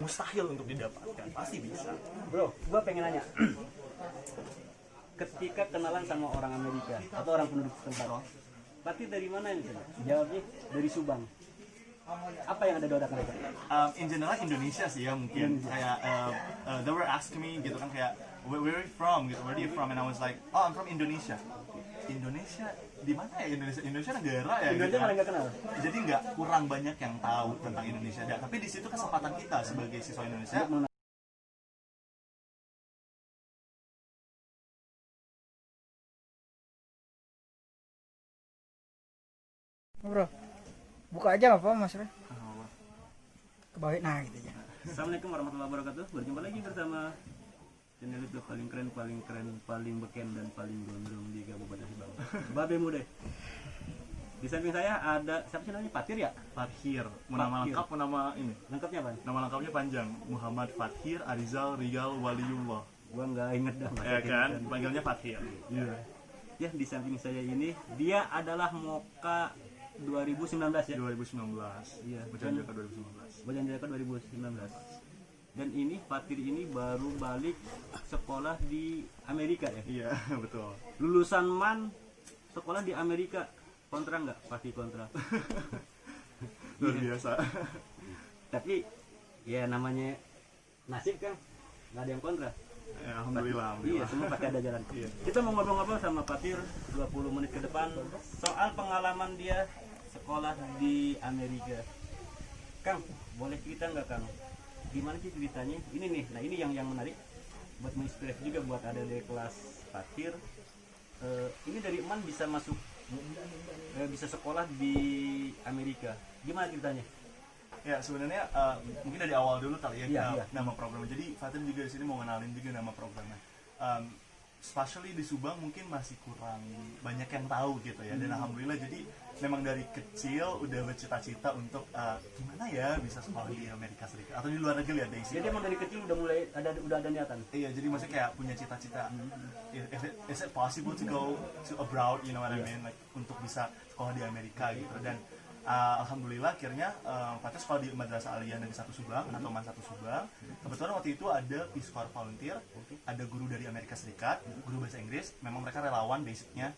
mustahil untuk didapatkan, pasti bisa. Bro, gua pengen nanya. Ketika kenalan sama orang Amerika atau orang penduduk setempat, berarti dari mana ini? Jawabnya dari Subang. Apa yang ada di otak mereka? In general Indonesia sih ya mungkin kayak they were asking me gitu kan kayak where are you from gitu, where are you from, and I was like, oh I'm from Indonesia. Indonesia di mana ya? Indonesia negara ya. Indonesia gitu kan. malah nggak kenal. Jadi nggak kurang banyak yang tahu tentang Indonesia. Tapi di situ kesempatan kita sebagai siswa Indonesia. Bro, buka aja nggak apa mas Ray? Ke bawah, nah gitu aja. Assalamualaikum warahmatullahi wabarakatuh. Berjumpa lagi bersama channel YouTube paling keren, paling beken dan paling gondrong di Kabupaten Subang. Babe Mude. Di samping saya ada siapa sih namanya? Fathir ya? Fathir. Nama Fathir. lengkap nama ini. Lengkapnya apa? Nama lengkapnya panjang. Muhammad Fathir Arizal Rigal Waliullah. Gua nggak inget dah. Ya kan? Panggilnya Fathir. Iya. Ya, di samping saya ini dia adalah Moka 2019 ya. 2019. Iya. Berjanjaka 2019. Berjanjaka 2019. Dan ini Fathir ini baru balik sekolah di Amerika ya. Iya, betul. Lulusan MAN sekolah di Amerika. Kontra nggak? Pasti kontra. Luar biasa. Tapi ya namanya nasib kan, nggak ada yang kontra. Ya, alhamdulillah. Iya, semua pasti ada jalan. Iya. Kita mau ngobrol-ngobrol sama Fathir 20 menit ke depan soal pengalaman dia sekolah di Amerika. Kang, boleh cerita nggak Kang? Gimana sih ceritanya? Ini nih, nah ini yang menarik buat menginspirasi juga buat ada di kelas Fathir. Ini dari MAN bisa masuk, bisa sekolah di Amerika. Gimana ceritanya? Ya sebenarnya mungkin dari awal dulu kali ya Iya. nama programnya. Jadi Fathir juga di sini mau ngenalin juga nama programnya. Especially di Subang mungkin masih kurang banyak yang tahu gitu ya. Dan alhamdulillah jadi memang dari kecil udah bercita-cita untuk gimana ya bisa sekolah di Amerika Serikat atau di luar negeri ya dari Jadi emang dari kecil udah ada niatan. Iya, jadi maksudnya kayak punya cita-cita. Is it possible to go to abroad, you know what I mean, like untuk bisa sekolah di Amerika gitu. Dan alhamdulillah akhirnya Fathir sekolah di Madrasah Aliyah Negeri 1 Subang atau MAN 1 Subang. Kebetulan waktu itu ada Peace Corps volunteer, ada guru dari Amerika Serikat, guru bahasa Inggris. Memang mereka relawan basicnya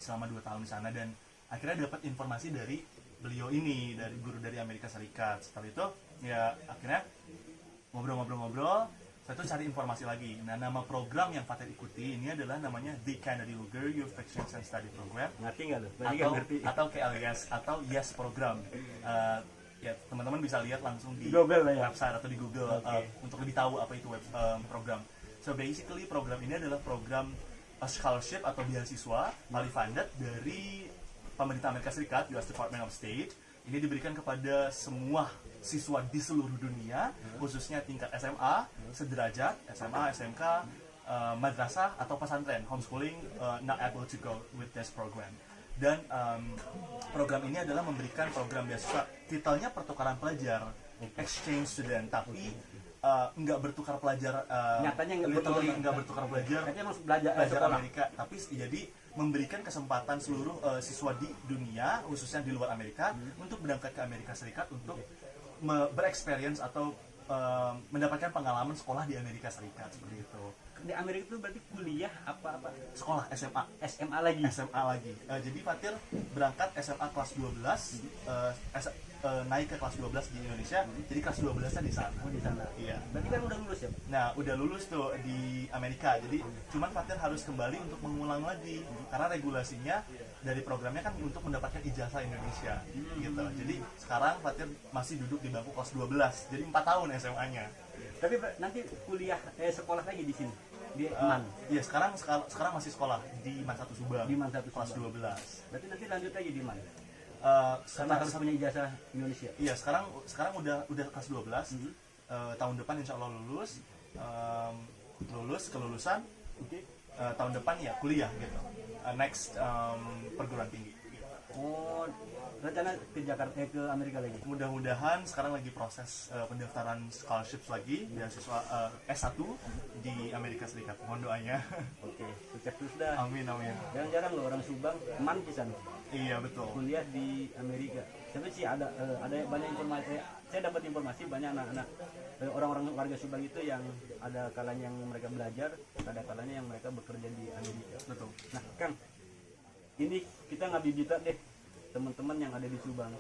selama 2 tahun di sana, dan akhirnya dapat informasi dari beliau ini, dari guru dari Amerika Serikat. Setelah itu ya akhirnya ngobrol-ngobrol, saya tuh cari informasi lagi. Nah, nama program yang Fathir ikuti ini adalah namanya The Kennedy Luger Youth Exchange and Study Program, Ngerti nggak lo? Berarti nggak ngerti. atau KLYS atau YES program. Ya teman-teman bisa lihat langsung di Google lah ya? website atau di Google untuk lebih tahu apa itu program. So basically program ini adalah program scholarship atau beasiswa fully funded dari pemerintah Amerika Serikat, US Department of State. Ini diberikan kepada semua siswa di seluruh dunia, khususnya tingkat SMA, sederajat, SMA, SMK, madrasah atau pesantren, homeschooling, not able to go with this program. Dan program ini adalah memberikan program beasiswa, titelnya pertukaran pelajar, exchange student, tapi nggak bertukar pelajar, Nyatanya literally nggak bertukar pelajar, Katanya emang belajar sekolah. Amerika, tapi jadi memberikan kesempatan seluruh siswa di dunia, khususnya di luar Amerika, untuk berangkat ke Amerika Serikat untuk berexperience atau mendapatkan pengalaman sekolah di Amerika Serikat seperti itu. Di Amerika itu berarti kuliah apa? Sekolah SMA. SMA lagi. SMA lagi. Jadi Fathir berangkat SMA kelas 12, naik ke kelas 12 di Indonesia, jadi kelas 12-nya di sana. Oh, di sana. Iya. Berarti kan udah lulus ya? Nah, udah lulus tuh di Amerika. Jadi, cuman Fathir harus kembali untuk mengulang lagi karena regulasinya dari programnya kan untuk mendapatkan ijazah Indonesia gitu. Jadi, sekarang Fathir masih duduk di bangku kelas 12. Jadi 4 tahun SMA-nya. Tapi nanti kuliah sekolah lagi di sini di MAN. Iya, sekarang masih sekolah di MAN 1 Subang. Di MAN 1 kelas Subang. 12. Berarti nanti lanjut lagi di MAN. Karena Karena harus punya ijazah Indonesia. Iya, sekarang udah kelas 12. Tahun depan insya Allah lulus kelulusan. Tahun depan ya kuliah gitu. Next perguruan tinggi. Oh, rencana ke Jakarta ke Amerika lagi. Mudah-mudahan sekarang lagi proses pendaftaran scholarships lagi beasiswa S1 di Amerika Serikat. Mohon doanya. Oke, sukses terus dah. Amin amin. Jarang-jarang loh orang Subang MAN di sana. Iya betul. Kuliah di Amerika. Tapi sih ada banyak informasi. saya dapat informasi banyak anak-anak orang-orang warga Subang itu yang ada kalanya yang mereka belajar, ada kalanya yang mereka bekerja di Amerika. Betul. Nah, Kang, ini kita ngabibita deh teman-teman yang ada di Subang.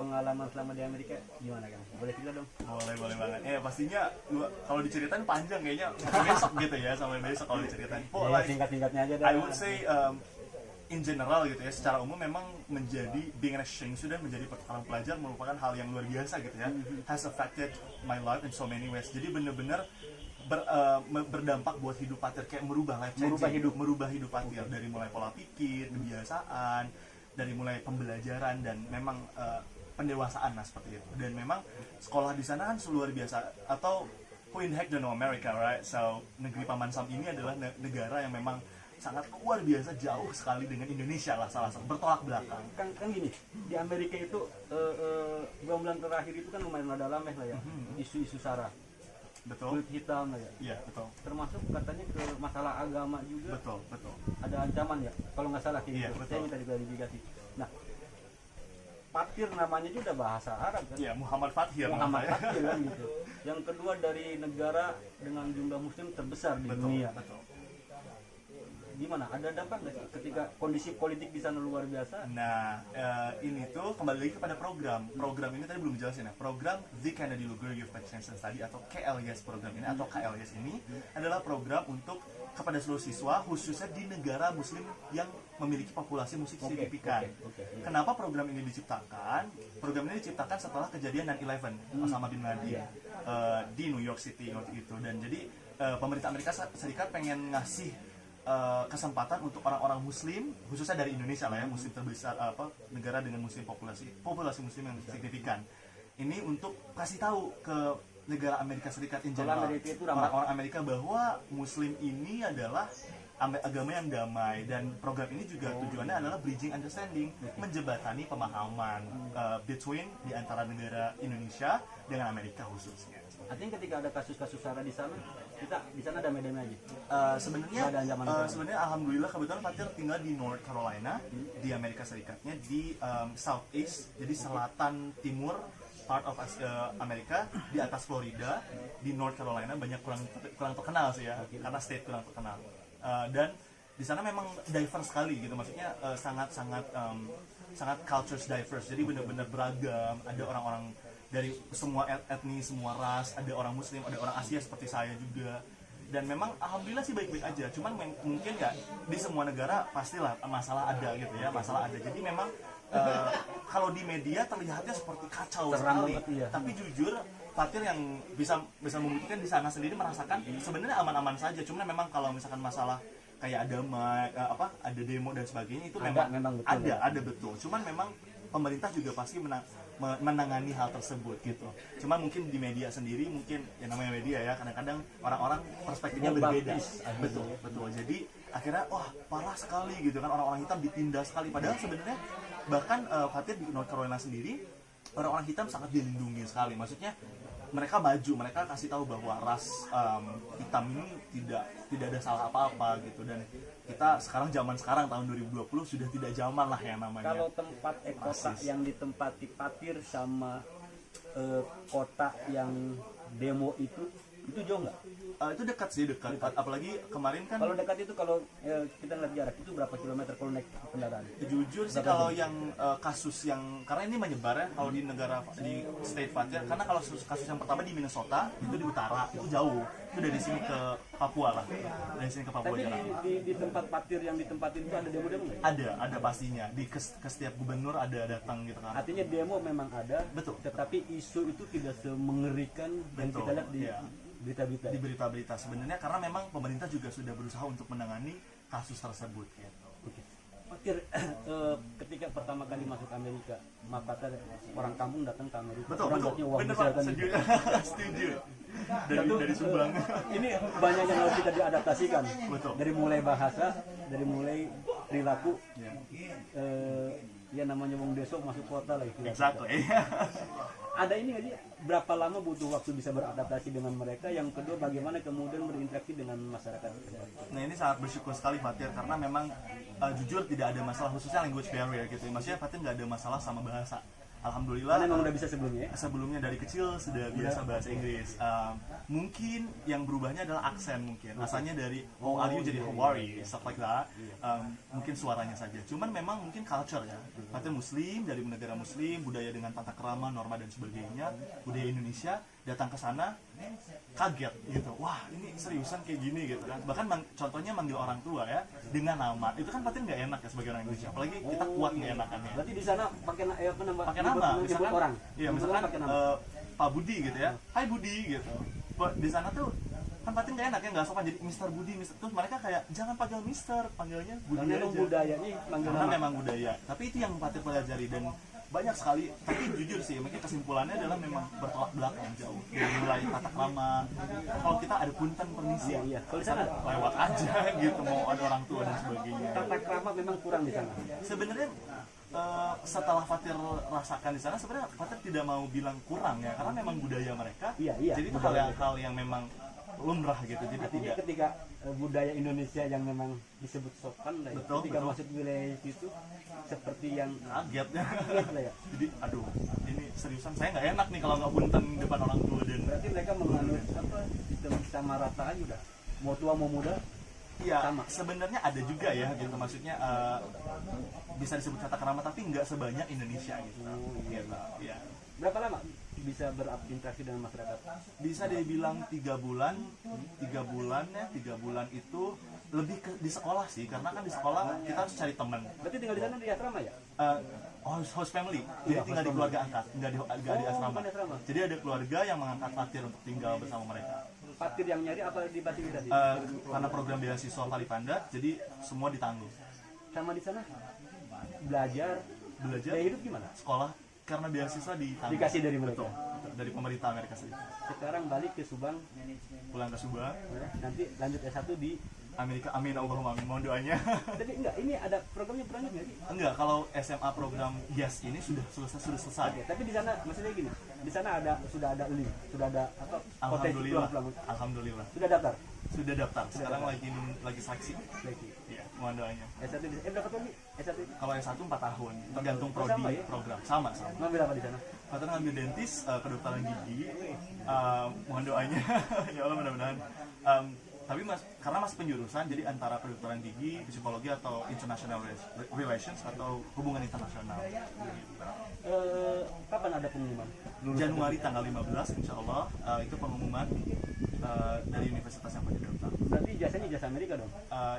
Pengalaman selama di Amerika gimana, Kang? Boleh cerita dong? Boleh banget. Pastinya kalau diceritain panjang kayaknya sampai besok gitu ya, sampai besok kalau diceritain. Ya, singkat-singkatnya aja dah. I would say in general gitu ya, secara umum memang menjadi being an exchange student, menjadi pertukaran pelajar merupakan hal yang luar biasa gitu ya. Has affected my life in so many ways. Jadi bener-bener berdampak buat hidup Fatir, kayak merubah life changing, merubah hidup Fatir dari mulai pola pikir, kebiasaan, dari mulai pembelajaran dan memang pendewasaan lah seperti itu. Dan memang sekolah di sana kan luar biasa, atau who in the heck don't know America, right? So negeri Paman Sam ini adalah negara yang memang sangat luar biasa, jauh sekali dengan Indonesia lah, salah satu bertolak belakang. Kan gini, di Amerika itu bulan terakhir itu kan lumayan ada lameh lah ya, isu-isu sara, Betul. kulit hitam lah ya. Iya, betul. Termasuk katanya ke masalah agama juga. Betul. Ada ancaman ya, kalau nggak salah kayak Iya, gitu. betul. Saya minta diklarifikasi. Nah, Fatir namanya juga bahasa Arab kan? Iya, Muhammad Fathir. Muhammad Fatir kan gitu. Yang kedua dari negara dengan jumlah muslim terbesar di dunia. Betul. Gimana? Ada dampak nggak sih ketika kondisi politik di sana luar biasa? Nah, ini tuh kembali lagi kepada program. Program ini tadi belum dijelasin ya. Program The Kennedy Luger Youth Extension Study atau KLYS program ini atau KLYS ini adalah program untuk kepada seluruh siswa, khususnya di negara muslim yang memiliki populasi muslim signifikan. Kenapa program ini diciptakan? Program ini diciptakan setelah kejadian 9/11 Osama bin Laden di New York City waktu itu. Dan jadi pemerintah Amerika Serikat pengen ngasih kesempatan untuk orang-orang muslim, khususnya dari Indonesia lah ya, muslim terbesar, negara dengan muslim populasi muslim yang signifikan. Ini untuk kasih tahu ke negara Amerika Serikat in general, orang-orang Amerika, bahwa muslim ini adalah agama yang damai, dan program ini juga tujuannya adalah bridging understanding, menjembatani pemahaman between di antara negara Indonesia dengan Amerika khususnya. Artinya ketika ada kasus-kasus sara di sana, kita di sana damai-damai aja. Sebenarnya alhamdulillah kebetulan Fatir tinggal di North Carolina di Amerika Serikatnya, di Southeast, jadi selatan timur part of Amerika, di atas Florida, di North Carolina banyak kurang terkenal sih ya, karena state kurang terkenal. Dan di sana memang diverse sekali gitu, maksudnya sangat cultures diverse, jadi benar-benar beragam, ada orang-orang dari semua etnis, semua ras, ada orang muslim, ada orang Asia seperti saya juga. Dan memang alhamdulillah sih baik-baik aja, cuman mungkin ya di semua negara pastilah masalah ada gitu ya, masalah ada. Jadi memang kalau di media terlihatnya seperti kacau sekali, tapi jujur Fatir yang bisa membuktikan di sana sendiri merasakan sebenarnya aman-aman saja. Cuman memang kalau misalkan masalah kayak ada demo dan sebagainya itu memang betul, ada betul. Cuman memang pemerintah juga pasti menangani hal tersebut gitu. Cuman mungkin di media sendiri, mungkin ya namanya media ya, kadang-kadang orang-orang perspektifnya berbeda. Betul. Jadi akhirnya wah parah sekali gitu kan, orang-orang hitam ditindas sekali, padahal sebenarnya bahkan Fatir di North Carolina sendiri orang-orang hitam sangat dilindungi sekali. Maksudnya mereka maju, mereka kasih tahu bahwa ras hitam ini tidak ada salah apa-apa gitu. Dan kita sekarang tahun 2020 sudah tidak zaman lah yang namanya. Kalau tempat kota yang ditempati Fatir sama kota yang demo itu jauh nggak? Itu dekat sih, dekat. Apalagi kemarin kan. Kalau dekat itu, kalau kita ngeliat jarak itu berapa kilometer kalau naik kendaraan? Jujur sih kalau yang kasus yang, karena ini menyebar ya kalau di negara, di state Fatir, karena kalau kasus yang pertama di Minnesota itu di utara, itu jauh, itu dari sini ke Papua lah, dari sini ke Papua. Tapi di tempat Fatir yang ditempatin itu ada demo nggak? Ada pastinya, ke setiap gubernur ada datang gitu kan. Artinya demo memang ada, betul. Tetapi isu itu tidak semengerikan yang kita lihat di berita-berita sebenarnya, karena memang pemerintah juga sudah berusaha untuk menangani kasus tersebut gitu. Fatir, ketika pertama kali masuk Amerika, maka orang kampung datang ke Amerika. Betul. Benar Pak, setuju. Dari Subang. Ini banyak yang harus kita diadaptasikan. Betul. Dari mulai bahasa, dari mulai perilaku. Ya namanya wong desa masuk kota lah itu. Exactly. Ada ini nggak sih, berapa lama butuh waktu bisa beradaptasi dengan mereka? Yang kedua, bagaimana kemudian berinteraksi dengan masyarakat? Nah, ini sangat bersyukur sekali Fatir, karena memang jujur tidak ada masalah, khususnya language barrier gitu. Maksudnya Fatir nggak ada masalah sama bahasa. alhamdulillah Karena memang udah bisa sebelumnya ya? sebelumnya dari kecil sudah biasa bahasa Inggris. Mungkin yang berubahnya adalah aksen mungkin. Asalnya dari how are you jadi how are you, stuff like that. Mungkin suaranya saja. Cuman memang mungkin culture ya. Fatir Muslim dari negara Muslim, budaya dengan tata krama, norma dan sebagainya. Budaya Indonesia, datang ke sana kaget gitu. Wah, ini seriusan kayak gini gitu kan. Bahkan contohnya manggil orang tua ya dengan nama. Itu kan Fatir nggak enak ya sebagai orang Indonesia. Apalagi kita kuat nggak enakannya. Berarti di sana pakai Pakai nama, misalkan orang. iya misalkan Pak Budi gitu ya, Hai Budi gitu. Di sana tuh kan Fatin nggak enak ya, nggak sopan jadi Mister Budi, Mister. Terus mereka kayak jangan panggil Mister, panggilnya Budi Karena aja. memang budayanya manggil Karena nama. memang budaya. Tapi itu yang Fatin pelajari dan banyak sekali. Tapi jujur sih, mungkin kesimpulannya adalah memang bertolak belakang jauh. Dari mulai tata krama. Kalau kita ada punten permisi, Iya. Kalau di sana lewat aja gitu. Mau ada orang tua dan sebagainya. tata krama memang kurang di sana. Sebenarnya setelah Fatir rasakan di sana sebenarnya Fatir tidak mau bilang kurang ya karena memang budaya mereka. Iya, Jadi itu budaya. hal yang memang lumrah gitu. Jadi Artinya tidak ketika budaya Indonesia yang memang disebut sopan lah ya, Betul, ketika betul. masuk wilayah itu seperti yang kaget ya. kaget lah ya. Jadi aduh ini seriusan saya nggak enak nih kalau nggak punten depan orang tua dan Berarti mereka menganut apa sistem sama rata aja udah. Mau tua mau muda. ya Sama. sebenarnya ada juga ya gitu maksudnya bisa disebut kata kerama tapi nggak sebanyak Indonesia gitu. Gitu, ya. Berapa lama bisa berinteraksi dengan masyarakat? Bisa dibilang 3 bulan, 3 bulan ya, 3 bulan itu lebih ke di sekolah sih karena kan di sekolah kita harus cari teman. Berarti tinggal di sana di asrama ya? Host family, jadi Iya, tinggal di host keluarga angkat, nggak di asrama. bukan asrama. Jadi ada keluarga yang mengangkat Fatir untuk tinggal bersama mereka. Fatir yang nyari apa difasilitasi? Karena program beasiswa Palipanda, jadi semua ditanggung. Sama di sana belajar Belajar, gaya hidup gimana? sekolah, karena beasiswa ditanggung. Dikasih dari mereka. Betul, dari pemerintah Amerika Serikat. Sekarang balik ke Subang, Pulang ke Subang, nanti lanjut S1 di. Amerika, amin Allahumma amin, mohon doanya. Tapi enggak, ini ada programnya berlanjut nggak sih? Enggak, kalau SMA program YES ini sudah selesai. Oke, tapi di sana maksudnya gini, di sana sudah ada link, sudah ada apa? Alhamdulillah, pulang. alhamdulillah. Sudah daftar. Sudah daftar. Sekarang lagi seleksi. Lagi. Iya, mohon doanya. S1 di berapa tahun nih? S1 ini? Kalau S1 4 tahun, tergantung Oh, sama prodi ya? program. Sama. Ngambil apa di sana? Fatir ngambil dentis, kedokteran gigi. Mohon doanya. Ya Allah mudah-mudahan. Tapi karena masih penjurusan, jadi antara kedokteran gigi, psikologi atau international relations atau hubungan internasional. Kapan ada pengumuman? Januari tanggal 15 insya Allah itu pengumuman dari universitas yang Fatir daftar. Berarti ijazahnya ijazah Amerika dong.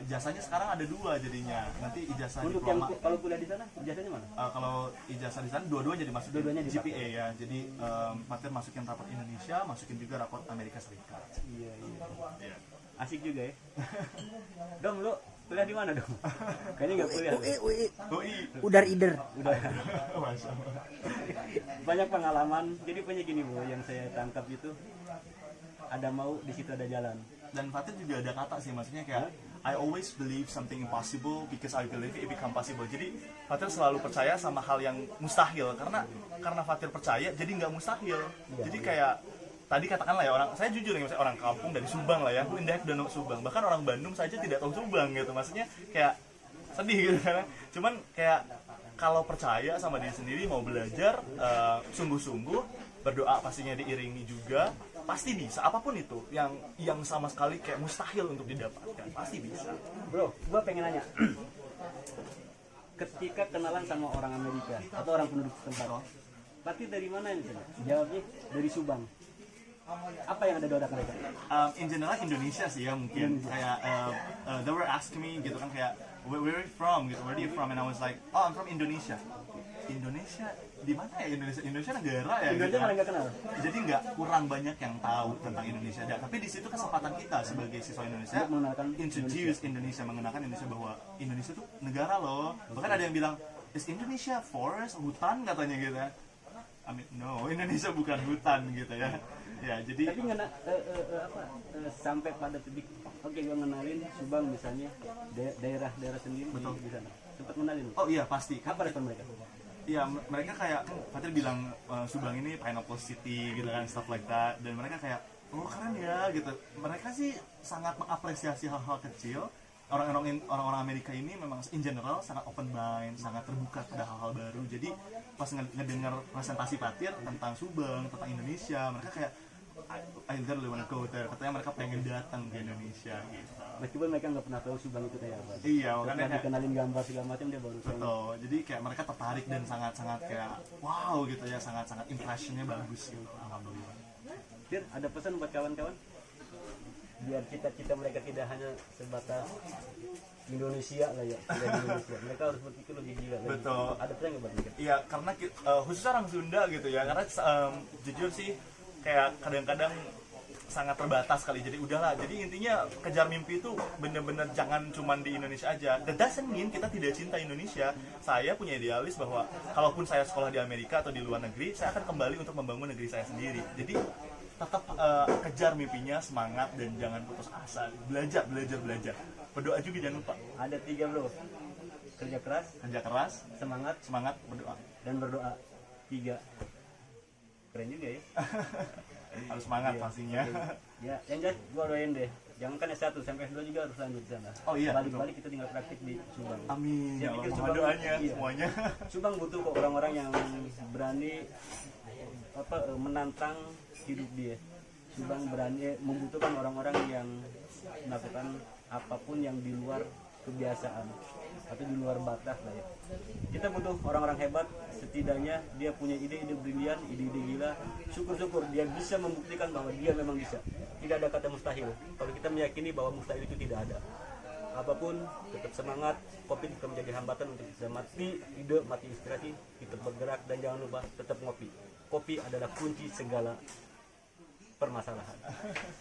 Ijazahnya sekarang ada 2 jadinya. Nanti ijazah Untuk yang diploma. kalau kuliah di sana ijazahnya mana? Kalau ijazah di sana dua-duanya dimasukin Dua-duanya dipakai. GPA ya. Jadi Fatir masukin raport Indonesia, masukin juga raport Amerika Serikat. Iya. Asik juga ya. Dong lu kuliah di mana dong? Kayaknya nggak kuliah. UI. UI. Udar ider. Udah Masya Allah. banyak pengalaman. Jadi punya gini bro, yang saya tangkap itu ada mau di situ ada jalan. Dan Fatir juga ada kata sih, maksudnya kayak I always believe something impossible because I believe it become possible. Jadi Fatir selalu percaya sama hal yang mustahil karena Fatir percaya jadi nggak mustahil. Jadi kayak tadi katakanlah ya saya jujur nih, misalnya orang kampung dari Subang lah ya, Indah dan Subang, bahkan orang Bandung saja tidak tahu Subang gitu, maksudnya kayak sedih gitu kan. Cuman kayak kalau percaya sama diri sendiri, mau belajar sungguh-sungguh, berdoa pastinya diiringi juga, pasti bisa. Apapun itu yang sama sekali kayak mustahil untuk didapatkan, pasti bisa. Bro, gua pengen nanya. Ketika kenalan sama orang Amerika atau orang penduduk setempat, Pati dari mana ini? Jawabnya dari Subang. Apa yang ada di otak mereka? In general Indonesia sih ya mungkin kayak they were asking me gitu kan kayak where are you from gitu, where are you from, and I was like I'm from Indonesia. Indonesia di mana ya? Indonesia negara ya. Indonesia gitu malah kan. nggak kenal. Jadi nggak kurang banyak yang tahu tentang Indonesia. Tapi di situ kesempatan kita sebagai siswa Indonesia Untuk mengenalkan introduce Indonesia, mengenalkan Indonesia bahwa Indonesia itu negara loh. Bahkan ada yang bilang is Indonesia forest, hutan katanya gitu ya. I mean, no, Indonesia bukan hutan gitu ya. Ya, jadi Tapi sampai pada titik oke gua ngenalin Subang misalnya daerah-daerah sendiri di sana. Sempat ngenalin. oh iya pasti. Apa respon mereka? Iya, mereka kayak Fatir bilang Subang ini Pineapple City gitu kan, stuff like that, dan mereka kayak oh keren ya gitu. Mereka sih sangat mengapresiasi hal-hal kecil orang-orang Amerika ini memang in general sangat open mind, sangat terbuka pada hal-hal baru. Jadi pas ngedengar presentasi Fatir tentang Subang, tentang Indonesia, mereka kayak I literally wanna go there. Katanya mereka pengen datang ke Indonesia gitu. Meskipun mereka nggak pernah tahu Subang itu kayak apa. Iya, Setelah makanya dikenalin gambar segala macam dia baru tahu. betul. Jadi kayak mereka tertarik dan sangat-sangat kayak wow gitu ya, sangat-sangat impressionnya bagus gitu. Alhamdulillah. Fir, ada pesan buat kawan-kawan? Biar cita-cita mereka tidak hanya sebatas Indonesia lah ya, tidak di Indonesia. Mereka harus berpikir lebih gila lagi. Betul. Ada pesan nggak buat mereka? Iya, karena khususnya orang Sunda gitu ya, karena jujur sih kayak kadang-kadang sangat terbatas kali. Jadi udahlah, jadi intinya kejar mimpi itu bener-bener jangan cuman di Indonesia aja. That doesn't mean kita tidak cinta Indonesia. Saya punya idealis bahwa kalaupun saya sekolah di Amerika atau di luar negeri, saya akan kembali untuk membangun negeri saya sendiri. Jadi tetap kejar mimpinya, semangat, dan jangan putus asa. Belajar. Berdoa juga jangan lupa. Ada 3 bro, kerja keras, Kerja keras, semangat, berdoa. dan berdoa. 3. Keren juga ya. Harus semangat Iya. pastinya. Ya, yang jelas gua doain deh. Jangan kan S1 sampai S2 juga harus lanjut di sana. Oh iya, Balik-balik kita tinggal praktik di Subang. Amin. Saya Ya pikir Allah, Subang- mohon doanya iya. semuanya. Subang butuh kok orang-orang yang berani menantang hidup dia. Subang berani membutuhkan orang-orang yang melakukan apapun yang di luar kebiasaan atau di luar batas lah ya. Kita butuh orang-orang hebat, setidaknya dia punya ide-ide brilian, ide-ide gila. Syukur-syukur dia bisa membuktikan bahwa dia memang bisa. Tidak ada kata mustahil. Kalau kita meyakini bahwa mustahil itu tidak ada. Apapun, tetap semangat. Kopi bisa menjadi hambatan untuk bisa mati ide, mati inspirasi, kita bergerak, dan jangan lupa tetap ngopi. Kopi adalah kunci segala permasalahan.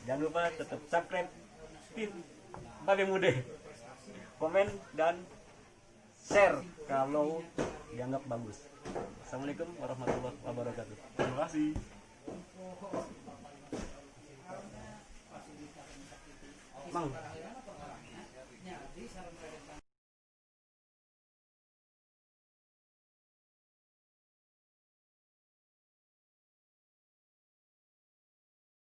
Jangan lupa tetap subscribe, pin, Babe Mude, komen dan share kalau dianggap bagus. Assalamualaikum warahmatullahi wabarakatuh. Terima kasih. Mang,